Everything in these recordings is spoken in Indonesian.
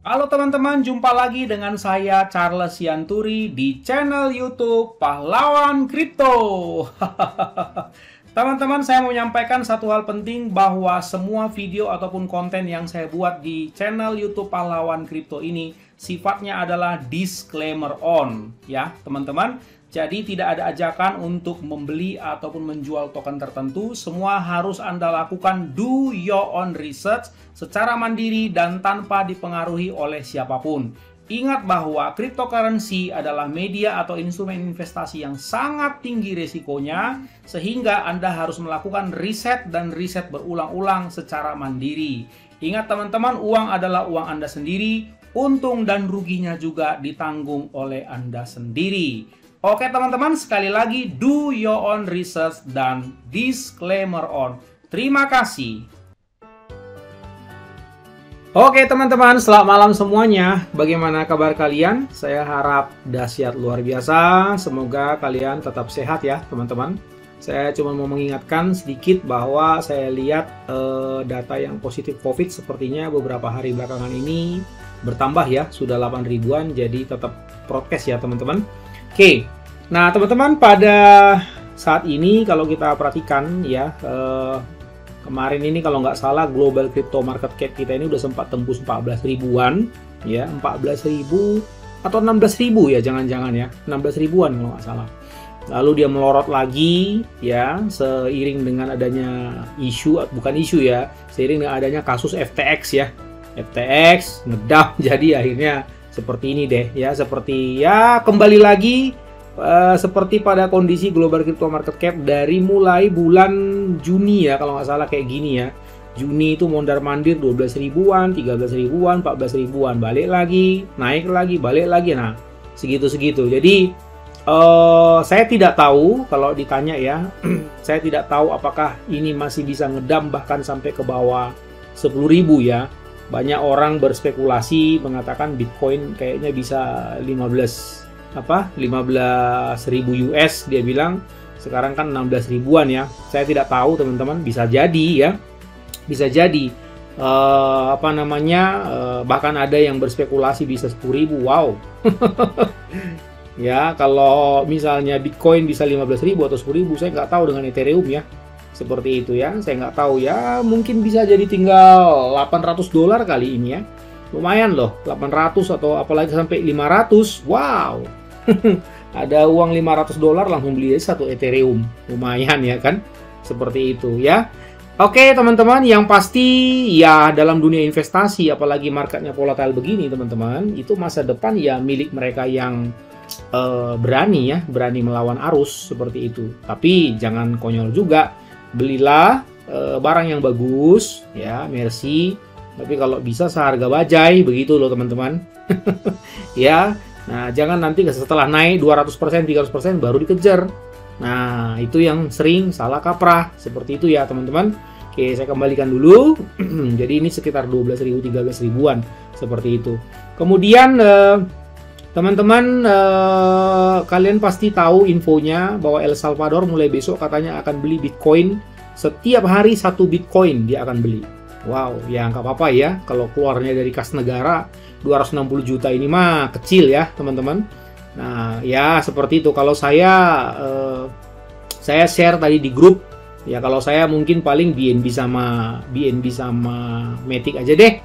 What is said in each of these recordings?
Halo teman-teman, jumpa lagi dengan saya Charles Sianturi di channel YouTube Pahlawan Kripto. Teman-teman, saya mau menyampaikan satu hal penting bahwa semua video ataupun konten yang saya buat di channel YouTube Pahlawan Kripto ini sifatnya adalah disclaimer on, ya teman-teman. Jadi tidak ada ajakan untuk membeli ataupun menjual token tertentu. Semua harus Anda lakukan do your own research secara mandiri dan tanpa dipengaruhi oleh siapapun. Ingat bahwa cryptocurrency adalah media atau instrumen investasi yang sangat tinggi risikonya, sehingga Anda harus melakukan riset dan riset berulang-ulang secara mandiri. Ingat teman-teman, uang adalah uang Anda sendiri, untung dan ruginya juga ditanggung oleh Anda sendiri. Oke teman-teman, sekali lagi do your own research dan disclaimer on. Terima kasih. Oke teman-teman, selamat malam semuanya. Bagaimana kabar kalian? Saya harap dahsyat luar biasa. Semoga kalian tetap sehat ya teman-teman. Saya cuma mau mengingatkan sedikit bahwa saya lihat data yang positif COVID sepertinya beberapa hari belakangan ini bertambah ya. Sudah 8 ribuan, jadi tetap prokes ya teman-teman. Oke, nah teman-teman, pada saat ini kalau kita perhatikan ya, kemarin ini kalau nggak salah global crypto market cap kita ini udah sempat tembus 14 ribuan ya, 14 ribu atau 16 ribu ya, jangan-jangan ya, 16 ribuan kalau nggak salah. Lalu dia melorot lagi ya, seiring dengan adanya bukan isu ya, seiring dengan adanya kasus FTX ya, FTX ngedam jadi akhirnya seperti ini deh ya, seperti ya kembali lagi seperti pada kondisi global crypto market cap dari mulai bulan Juni ya, kalau nggak salah kayak gini ya. Juni itu mondar-mandir 12 ribuan, 13 ribuan, 14 ribuan, balik lagi, naik lagi, balik lagi. Nah, segitu-segitu. Jadi saya tidak tahu kalau ditanya ya, saya tidak tahu apakah ini masih bisa ngedam bahkan sampai ke bawah 10 ribu ya. Banyak orang berspekulasi mengatakan Bitcoin kayaknya bisa 15 ribu US, dia bilang sekarang kan 16 ribuan ya. Saya tidak tahu teman-teman, bisa jadi ya, bisa jadi bahkan ada yang berspekulasi bisa 10 ribu. Wow. Ya, kalau misalnya Bitcoin bisa 15 ribu atau 10 ribu, saya nggak tahu dengan Ethereum ya. Seperti itu ya, saya nggak tahu ya, mungkin bisa jadi tinggal $800 kali ini ya. Lumayan loh, 800 atau apalagi sampai 500. Wow. Ada uang $500 langsung beli satu Ethereum. Lumayan ya kan? Seperti itu ya. Oke teman-teman, yang pasti ya dalam dunia investasi apalagi marketnya volatile begini teman-teman, itu masa depan ya milik mereka yang berani ya, berani melawan arus seperti itu. Tapi jangan konyol juga. Belilah barang yang bagus ya, Mercy, tapi kalau bisa seharga bajai begitu loh teman-teman. Ya, nah jangan nanti setelah naik 200%, 300% baru dikejar. Nah itu yang sering salah kaprah seperti itu ya teman-teman. Oke, saya kembalikan dulu. Jadi ini sekitar 12 ribu, 13 ribuan seperti itu. Kemudian teman-teman, kalian pasti tahu infonya bahwa El Salvador mulai besok katanya akan beli Bitcoin. Setiap hari 1 Bitcoin dia akan beli. Wow, ya nggak apa-apa ya. Kalau keluarnya dari kas negara 260 juta ini mah kecil ya teman-teman. Nah ya seperti itu. Kalau saya share tadi di grup ya, kalau saya mungkin paling BNB sama Matic aja deh.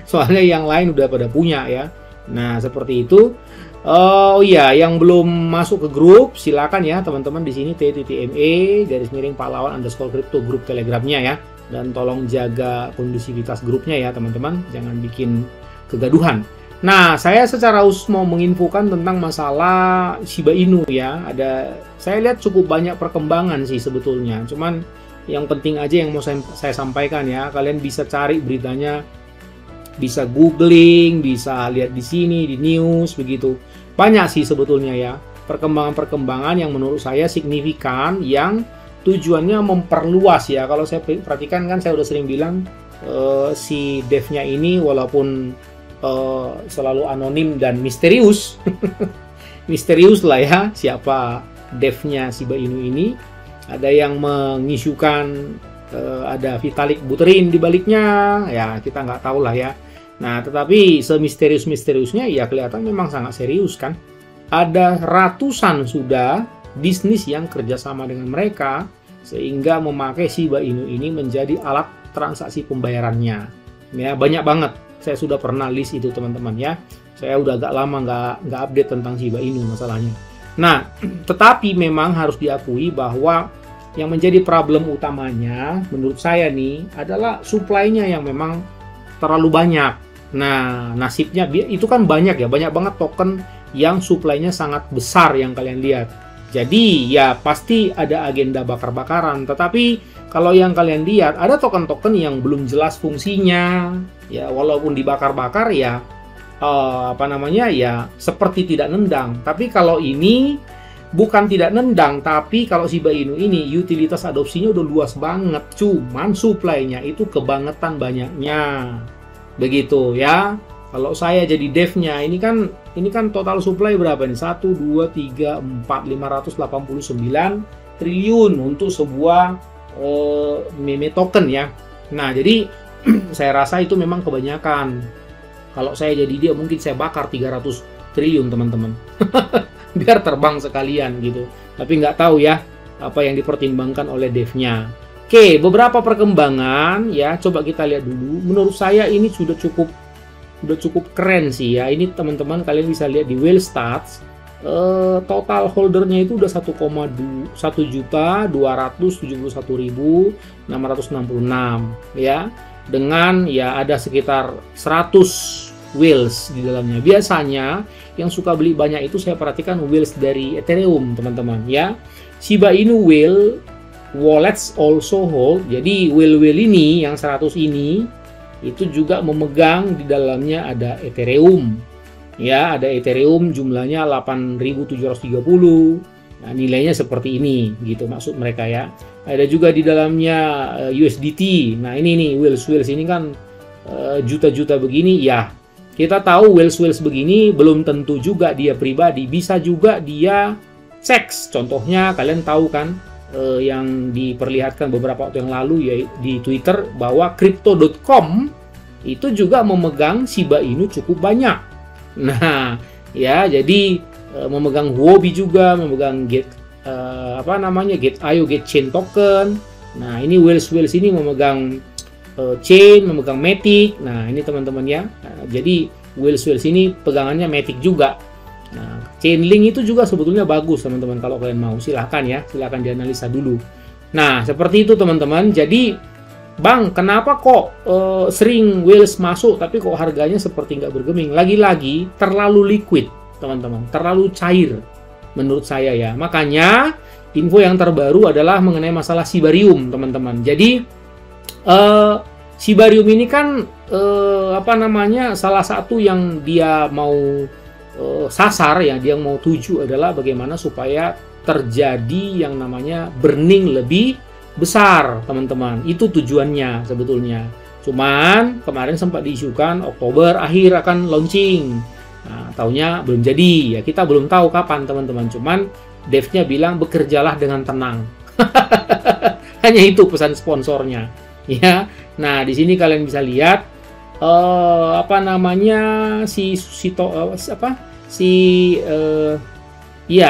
Soalnya yang lain udah pada punya ya. Nah seperti itu. Oh iya, yang belum masuk ke grup silakan ya teman-teman, di sini t.me/pahlawan_crypto grup telegramnya ya, dan tolong jaga kondusivitas grupnya ya teman-teman, jangan bikin kegaduhan. Nah saya secara khusus mau menginfokan tentang masalah Shiba Inu ya. Saya lihat cukup banyak perkembangan sih sebetulnya, cuman yang penting aja yang mau saya sampaikan ya, kalian bisa cari beritanya, bisa googling, bisa lihat di sini di news begitu. Banyak sih sebetulnya ya perkembangan-perkembangan yang menurut saya signifikan, yang tujuannya memperluas ya. Kalau saya perhatikan kan, saya udah sering bilang si devnya ini walaupun selalu anonim dan misterius, misterius lah ya siapa devnya Shiba Inu ini. Ada yang mengisukan ada Vitalik Buterin di baliknya, ya kita nggak tahu lah ya. Nah, tetapi semisterius-misteriusnya ya kelihatan memang sangat serius kan. Ada ratusan sudah bisnis yang kerjasama dengan mereka sehingga memakai Shiba Inu ini menjadi alat transaksi pembayarannya. Ya, banyak banget. Saya sudah pernah list itu teman-teman ya. Saya udah agak lama nggak update tentang Shiba Inu masalahnya. Nah, tetapi memang harus diakui bahwa yang menjadi problem utamanya menurut saya nih adalah supply-nya yang memang terlalu banyak. Nah, nasibnya itu kan banyak ya, banyak banget token yang supply-nya sangat besar yang kalian lihat. Jadi ya pasti ada agenda bakar-bakaran. Tetapi kalau yang kalian lihat ada token-token yang belum jelas fungsinya. Ya walaupun dibakar-bakar ya ya seperti tidak nendang. Tapi kalau ini bukan tidak nendang, tapi kalau Shiba Inu ini utilitas adopsinya udah luas banget. Cuman supply-nya itu kebangetan banyaknya. Begitu ya. Kalau saya jadi devnya, ini kan total supply berapa nih? 1, 2, 3, 4, 589 triliun untuk sebuah meme token ya. Nah, jadi saya rasa itu memang kebanyakan. Kalau saya jadi dia mungkin saya bakar 300 triliun teman-teman. Biar terbang sekalian gitu. Tapi nggak tahu ya apa yang dipertimbangkan oleh devnya. Oke, beberapa perkembangan ya, coba kita lihat dulu. Menurut saya ini sudah cukup keren sih ya. Ini teman-teman kalian bisa lihat di Whale Stats. Total holdernya itu udah 1.271.666 ya. Dengan ya ada sekitar 100 whales di dalamnya. Biasanya yang suka beli banyak itu saya perhatikan whales dari Ethereum teman-teman ya. Shiba Inu whale wallets also hold. Jadi whale ini yang 100 ini itu juga memegang di dalamnya ada Ethereum. Ya, ada Ethereum jumlahnya 8.730. Nah, nilainya seperti ini gitu maksud mereka ya. Ada juga di dalamnya USDT. Nah, ini nih whales ini kan juta-juta begini ya. Kita tahu whales begini belum tentu juga dia pribadi, bisa juga dia seks. Contohnya kalian tahu kan yang diperlihatkan beberapa waktu yang lalu ya di Twitter bahwa crypto.com itu juga memegang Shiba Inu cukup banyak. Nah, ya jadi memegang Huobi juga, memegang Gate.io, Gate Chain Token. Nah, ini whales ini memegang Chain, memegang Matic. Nah, ini teman-teman ya. Nah, jadi whales ini pegangannya Matic juga. Nah, Chainlink itu juga sebetulnya bagus teman-teman, kalau kalian mau silahkan ya, silahkan dianalisa dulu. Nah, seperti itu teman-teman. Jadi Bang, kenapa kok sering whales masuk tapi kok harganya seperti nggak bergeming? Lagi-lagi terlalu liquid teman-teman, terlalu cair menurut saya ya. Makanya info yang terbaru adalah mengenai masalah Shibarium teman-teman. Jadi Shibarium ini kan salah satu yang dia mau sasar ya, dia mau tuju adalah bagaimana supaya terjadi yang namanya burning lebih besar teman-teman. Itu tujuannya sebetulnya. Cuman kemarin sempat diisukan Oktober akhir akan launching. Nah, taunya belum jadi ya, kita belum tahu kapan teman-teman. Cuman devnya bilang bekerjalah dengan tenang. Hanya itu pesan sponsornya ya. Nah, di sini kalian bisa lihat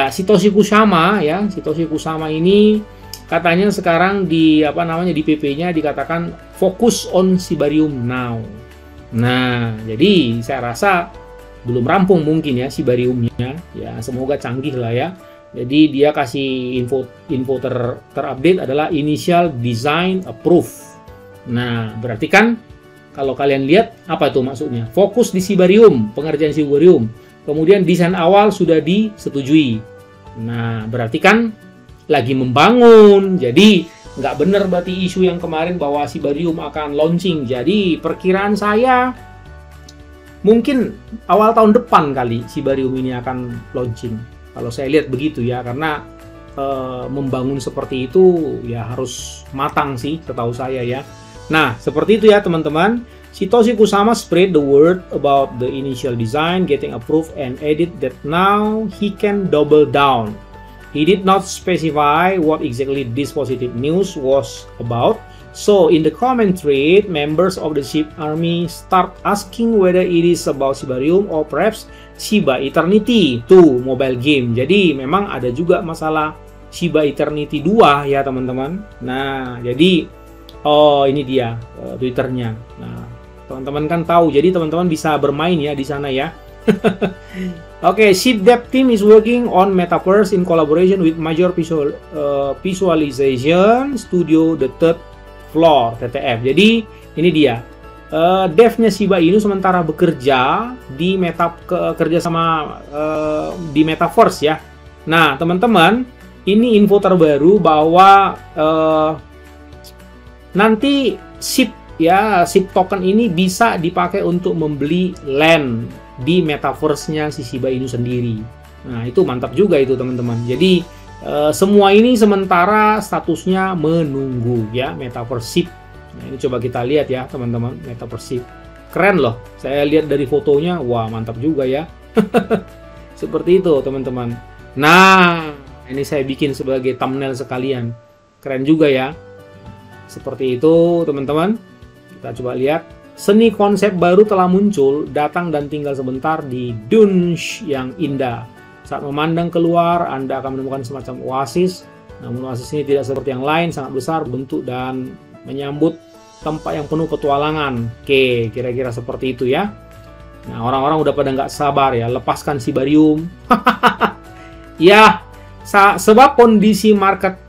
Satoshi Kusama ya. Satoshi Kusama ini katanya sekarang di PP-nya dikatakan fokus on Shibarium now. Nah, jadi saya rasa belum rampung mungkin ya Shibariumnya. Ya, semoga canggih lah ya. Jadi dia kasih info terupdate adalah initial design approved. Nah, berarti kan kalau kalian lihat apa itu maksudnya? Fokus di Shibarium, pengerjaan Shibarium. Kemudian desain awal sudah disetujui. Nah, berarti kan lagi membangun. Jadi nggak benar berarti isu yang kemarin bahwa Shibarium akan launching. Jadi perkiraan saya mungkin awal tahun depan kali Shibarium ini akan launching. Kalau saya lihat begitu ya, karena membangun seperti itu ya harus matang sih setahu saya ya. Nah, seperti itu ya teman-teman. Satoshi Kusama spread the word about the initial design getting approved and added that now he can double down. He did not specify what exactly this positive news was about, So in the comment thread, members of the SHIB army start asking whether it is about Shibarium or perhaps Shiba Eternity 2 mobile game. Jadi memang ada juga masalah Shiba Eternity 2 ya teman-teman. Nah, jadi ini dia Twitternya. Nah, teman-teman kan tahu, jadi teman-teman bisa bermain ya di sana ya. Oke, SHIB Dev Team is working on Metaverse in collaboration with major visualization studio The Third Floor TTF. Jadi ini dia devnya Shiba Inu sementara bekerja di kerjasama di Metaverse ya. Nah teman-teman, ini info terbaru bahwa nanti SHIB ya, SHIB token ini bisa dipakai untuk membeli land di Metaverse-nya si Shiba Inu sendiri. Nah itu mantap juga itu teman-teman. Jadi semua ini sementara statusnya menunggu ya, Metaverse SHIB. Nah, ini coba kita lihat ya teman-teman, Metaverse SHIB. Keren loh, saya lihat dari fotonya, wah mantap juga ya. Seperti itu teman-teman. Nah, ini saya bikin sebagai thumbnail sekalian. Keren juga ya. Seperti itu teman-teman. Kita coba lihat. Seni konsep baru telah muncul, datang dan tinggal sebentar di Dungeon yang indah. Saat memandang keluar, Anda akan menemukan semacam oasis. Namun oasis ini tidak seperti yang lain, sangat besar bentuk dan menyambut tempat yang penuh petualangan. Oke, kira-kira seperti itu ya. Nah, orang-orang udah pada nggak sabar ya, lepaskan Shibarium. Ya, sebab kondisi market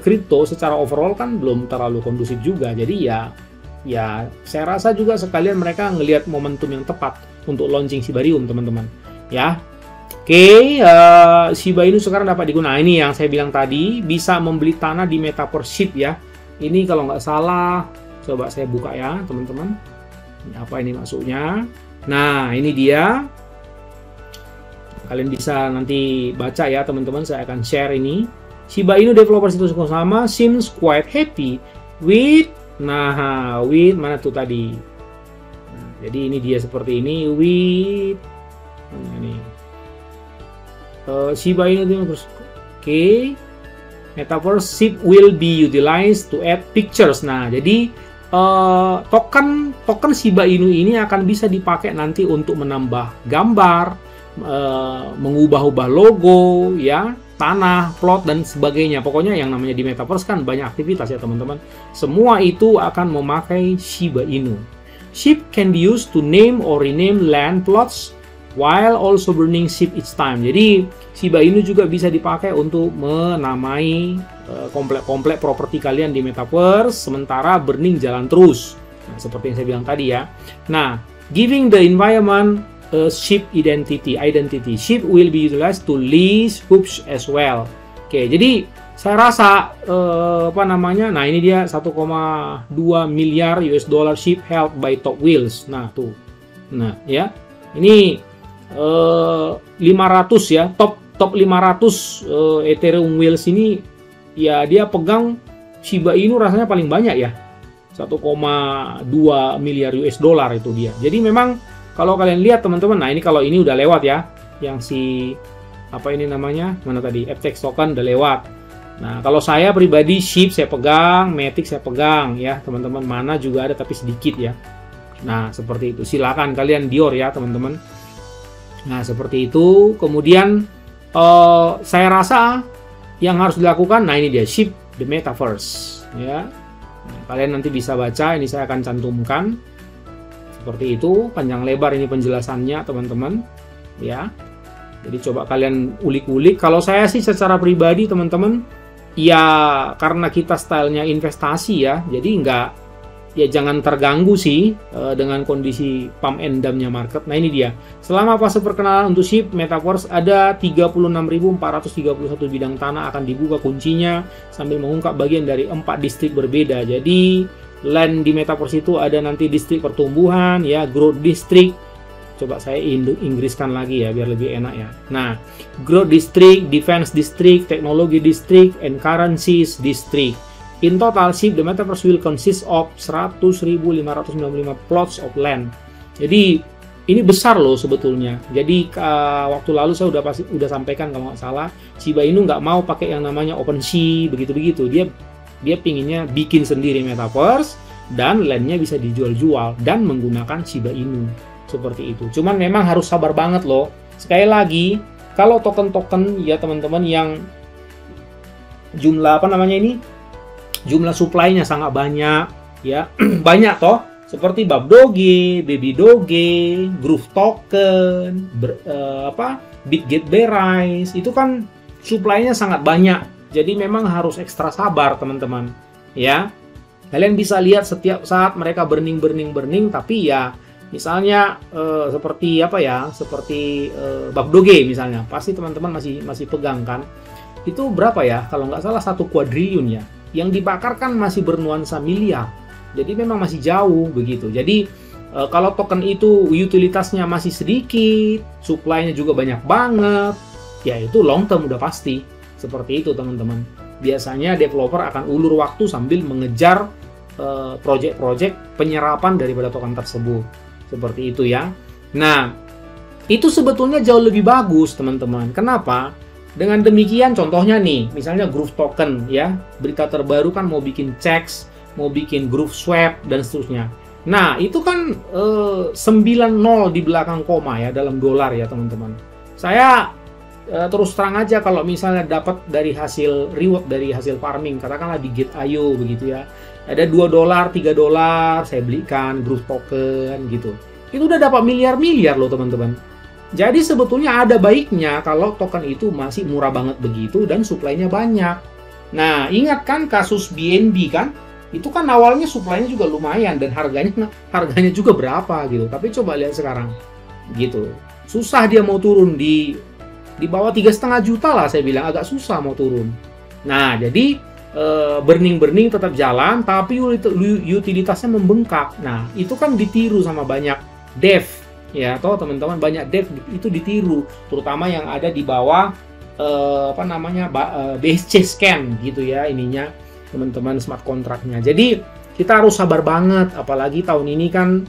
kripto secara overall kan belum terlalu kondusif juga. Jadi ya saya rasa juga sekalian mereka ngelihat momentum yang tepat untuk launching Shibarium teman-teman. Ya. Oke, Shiba Inu sekarang dapat digunakan. Ini yang saya bilang tadi, bisa membeli tanah di Metaverse SHIB ya. Ini kalau nggak salah, coba saya buka ya teman-teman. Apa ini maksudnya? Nah, ini dia. Kalian bisa nanti baca ya teman-teman, saya akan share ini. Shiba Inu developer situs sama seems quite happy with, with mana tuh tadi? Nah, jadi ini dia seperti ini, with ini. Shiba Inu Metaverse SHIB will be utilized to add pictures. Nah, jadi token Shiba Inu ini akan bisa dipakai nanti untuk menambah gambar, mengubah-ubah logo, ya, tanah, plot dan sebagainya. Pokoknya yang namanya di Metaverse kan banyak aktivitas ya teman-teman. Semua itu akan memakai Shiba Inu. SHIB can be used to name or rename land plots while also burning SHIB each time. Jadi Shiba Inu juga bisa dipakai untuk menamai komplek-komplek properti kalian di Metaverse, sementara burning jalan terus. Nah, seperti yang saya bilang tadi ya. Nah, giving the environment a SHIB identity, SHIB will be utilized to lease hoops as well. Oke, jadi saya rasa nah ini dia 1,2 miliar US dollar SHIB held by top whales. Nah, tuh. Nah, ya. Ini 500 ya, top 500 Ethereum whales ini ya, dia pegang Shiba Inu rasanya paling banyak ya, 1,2 miliar US dollar itu dia. Jadi memang kalau kalian lihat teman-teman, nah ini kalau ini udah lewat ya, yang si apa ini namanya, mana tadi, FTX token udah lewat. Nah kalau saya pribadi SHIB saya pegang, Matic saya pegang ya teman-teman, mana juga ada tapi sedikit ya. Nah seperti itu, silakan kalian Dior ya teman-teman. Nah seperti itu. Kemudian saya rasa yang harus dilakukan, nah ini dia SHIB the Metaverse ya. Nah, kalian nanti bisa baca, ini saya akan cantumkan seperti itu, panjang lebar ini penjelasannya teman-teman ya. Jadi coba kalian ulik-ulik. Kalau saya sih secara pribadi teman-teman, ya karena kita stylenya investasi ya, jadi jangan terganggu sih dengan kondisi pump and dump-nya market. Nah ini dia. Selama fase perkenalan untuk SHIB Metaverse ada 36.431 bidang tanah akan dibuka kuncinya sambil mengungkap bagian dari 4 distrik berbeda. Jadi land di Metaverse itu ada nanti distrik pertumbuhan ya, growth district. Coba saya Inggriskan lagi ya biar lebih enak ya. Nah, growth district, defense district, teknologi district, and currencies district. In total, SHIB the Metaverse will consist of 100.595 plots of land. Jadi ini besar loh sebetulnya. Jadi waktu lalu saya udah sampaikan kalau nggak salah, Shiba Inu nggak mau pakai yang namanya OpenSea begitu-begitu. Dia Dia pinginnya bikin sendiri metaverse dan landnya bisa dijual-jual dan menggunakan Shiba Inu. Seperti itu. Cuman memang harus sabar banget loh. Sekali lagi, kalau token-token ya teman-teman yang jumlah jumlah supply-nya sangat banyak ya. Banyak toh, seperti Bab Doge, Baby Doge, Groove Token, Bitget Berise, itu kan supply-nya sangat banyak. Jadi memang harus ekstra sabar teman-teman ya. Kalian bisa lihat setiap saat mereka burning, tapi ya misalnya seperti Bab Doge misalnya, pasti teman-teman masih pegang kan. Itu berapa ya? Kalau nggak salah 1 kuadriliun ya. Yang dibakar kan masih bernuansa miliar. Jadi memang masih jauh begitu. Jadi kalau token itu utilitasnya masih sedikit, supply-nya juga banyak banget, ya itu long term udah pasti. Seperti itu teman-teman. Biasanya developer akan ulur waktu sambil mengejar project-project penyerapan daripada token tersebut. Seperti itu ya. Nah, itu sebetulnya jauh lebih bagus teman-teman. Kenapa? Dengan demikian contohnya nih, misalnya Groove Token ya, berita terbaru kan mau bikin checks, mau bikin Groove Swap dan seterusnya. Nah, itu kan 90 di belakang koma ya dalam dolar ya teman-teman. Saya terus terang aja kalau misalnya dapat dari hasil reward dari hasil farming, katakanlah di Gate.io begitu ya, ada $2, $3 saya belikan Groove Token gitu, itu udah dapat miliar-miliar loh teman-teman. Jadi sebetulnya ada baiknya kalau token itu masih murah banget begitu dan supply-nya banyak. Nah, ingat kan kasus BNB kan, itu kan awalnya supply-nya juga lumayan dan harganya juga berapa gitu, tapi coba lihat sekarang gitu, susah dia mau turun di bawah 3,5 juta lah, saya bilang agak susah mau turun. Nah, jadi burning tetap jalan, tapi utilitasnya membengkak. Nah, itu kan ditiru sama banyak dev, ya, toh teman-teman, banyak dev itu ditiru, terutama yang ada di bawah BSC scan gitu ya, ininya teman-teman, smart kontraknya. Jadi kita harus sabar banget, apalagi tahun ini kan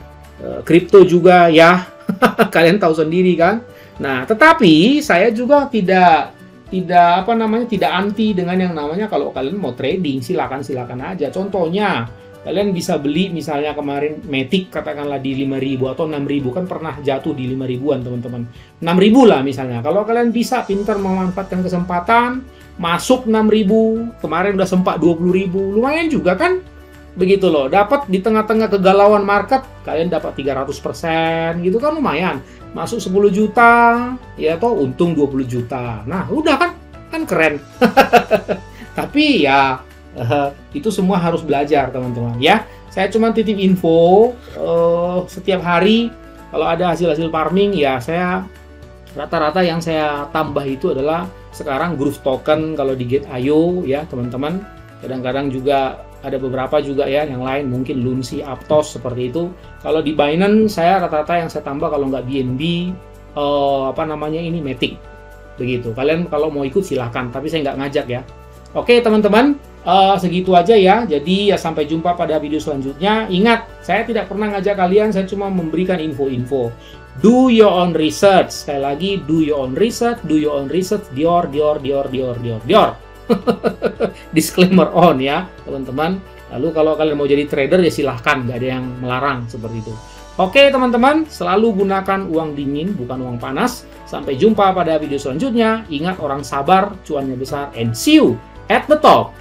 kripto juga ya, kalian tahu sendiri kan. Nah, tetapi saya juga tidak anti dengan yang namanya kalau kalian mau trading, silakan aja. Contohnya, kalian bisa beli misalnya kemarin Matic katakanlah di 5.000 atau 6.000, kan pernah jatuh di 5.000-an teman-teman. 6.000 lah misalnya. Kalau kalian bisa pintar memanfaatkan kesempatan, masuk 6.000, kemarin udah sempat 20.000, lumayan juga kan? Begitu loh, dapat di tengah-tengah kegalauan market, kalian dapat 300% gitu kan, lumayan. Masuk 10 juta, ya toh untung 20 juta. Nah, udah kan keren. Tapi ya itu semua harus belajar teman-teman ya. Saya cuma titip info, setiap hari kalau ada hasil-hasil farming ya, saya rata-rata yang saya tambah itu adalah sekarang Groove Token kalau di Gate.io ya teman-teman. Kadang-kadang juga ada beberapa juga ya yang lain, mungkin Lunsi, Aptos seperti itu. Kalau di Binance saya rata-rata yang saya tambah kalau nggak BNB Matic begitu. Kalian kalau mau ikut silahkan, tapi saya nggak ngajak ya. Oke teman-teman, segitu aja ya. Jadi ya sampai jumpa pada video selanjutnya. Ingat, saya tidak pernah ngajak kalian, saya cuma memberikan info-info. Do your own research. Sekali lagi, do your own research, Dior. Disclaimer on ya teman-teman. Lalu kalau kalian mau jadi trader ya silahkan, nggak ada yang melarang seperti itu. Oke teman-teman, selalu gunakan uang dingin bukan uang panas. Sampai jumpa pada video selanjutnya. Ingat, orang sabar cuannya besar, and see you at the top.